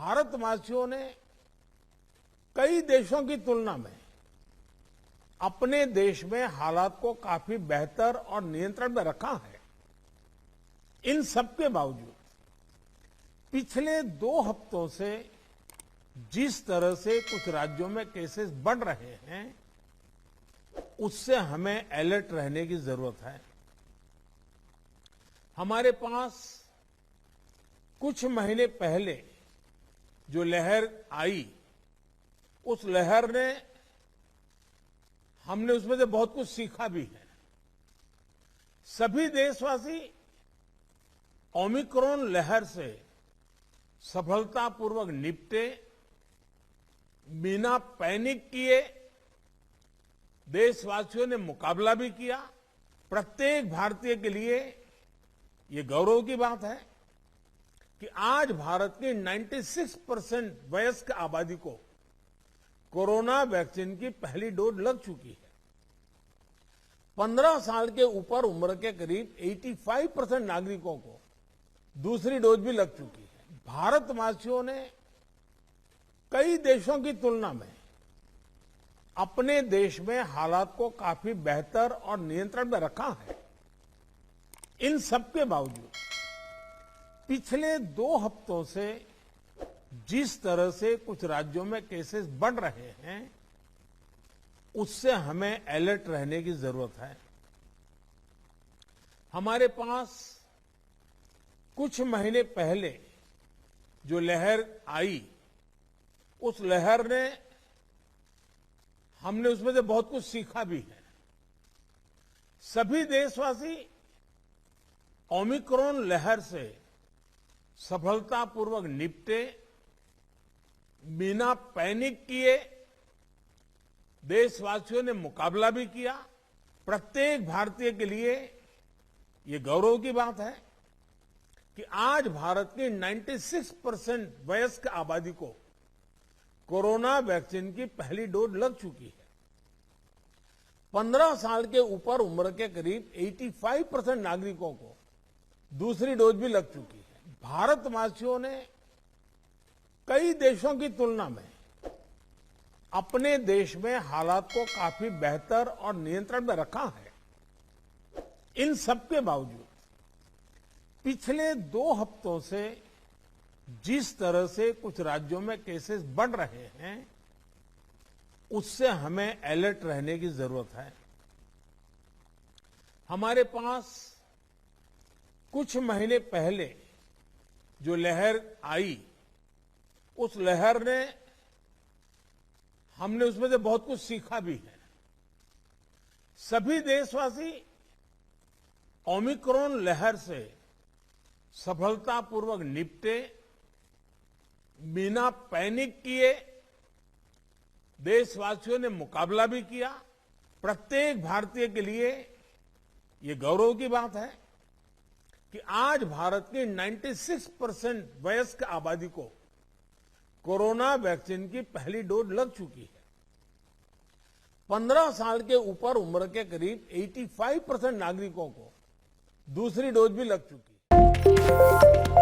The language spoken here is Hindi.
भारतवासियों ने कई देशों की तुलना में अपने देश में हालात को काफी बेहतर और नियंत्रण में रखा है। इन सब के बावजूद पिछले 2 हफ्तों से जिस तरह से कुछ राज्यों में केसेस बढ़ रहे हैं, उससे हमें अलर्ट रहने की जरूरत है। हमारे पास कुछ महीने पहले जो लहर आई, उस लहर ने हमने उसमें से बहुत कुछ सीखा भी है। सभी देशवासी ओमिक्रॉन लहर से सफलतापूर्वक निपटे, बिना पैनिक किए देशवासियों ने मुकाबला भी किया। प्रत्येक भारतीय के लिए ये गौरव की बात है कि आज भारत की 96% वयस्क आबादी को कोरोना वैक्सीन की पहली डोज लग चुकी है। 15 साल के ऊपर उम्र के करीब 85% नागरिकों को दूसरी डोज भी लग चुकी है। भारतवासियों ने कई देशों की तुलना में अपने देश में हालात को काफी बेहतर और नियंत्रण में रखा है। इन सब के बावजूद पिछले 2 हफ्तों से जिस तरह से कुछ राज्यों में केसेस बढ़ रहे हैं, उससे हमें अलर्ट रहने की जरूरत है। हमारे पास कुछ महीने पहले जो लहर आई, उस लहर ने हमने उसमें से बहुत कुछ सीखा भी है। सभी देशवासी ओमिक्रॉन लहर से सफलतापूर्वक निपटे, बिना पैनिक किए देशवासियों ने मुकाबला भी किया। प्रत्येक भारतीय के लिए ये गौरव की बात है कि आज भारत की 96% वयस्क आबादी को कोरोना वैक्सीन की पहली डोज लग चुकी है। 15 साल के ऊपर उम्र के करीब 85% नागरिकों को दूसरी डोज भी लग चुकी है। भारतवासियों ने कई देशों की तुलना में अपने देश में हालात को काफी बेहतर और नियंत्रण में रखा है। इन सब के बावजूद पिछले 2 हफ्तों से जिस तरह से कुछ राज्यों में केसेस बढ़ रहे हैं, उससे हमें अलर्ट रहने की जरूरत है। हमारे पास कुछ महीने पहले जो लहर आई, उस लहर ने हमने उसमें से बहुत कुछ सीखा भी है। सभी देशवासी ओमिक्रॉन लहर से सफलतापूर्वक निपटे, बिना पैनिक किए देशवासियों ने मुकाबला भी किया। प्रत्येक भारतीय के लिए ये गौरव की बात है कि आज भारत की 96% वयस्क आबादी को कोरोना वैक्सीन की पहली डोज लग चुकी है। 15 साल के ऊपर उम्र के करीब 85% नागरिकों को दूसरी डोज भी लग चुकी है।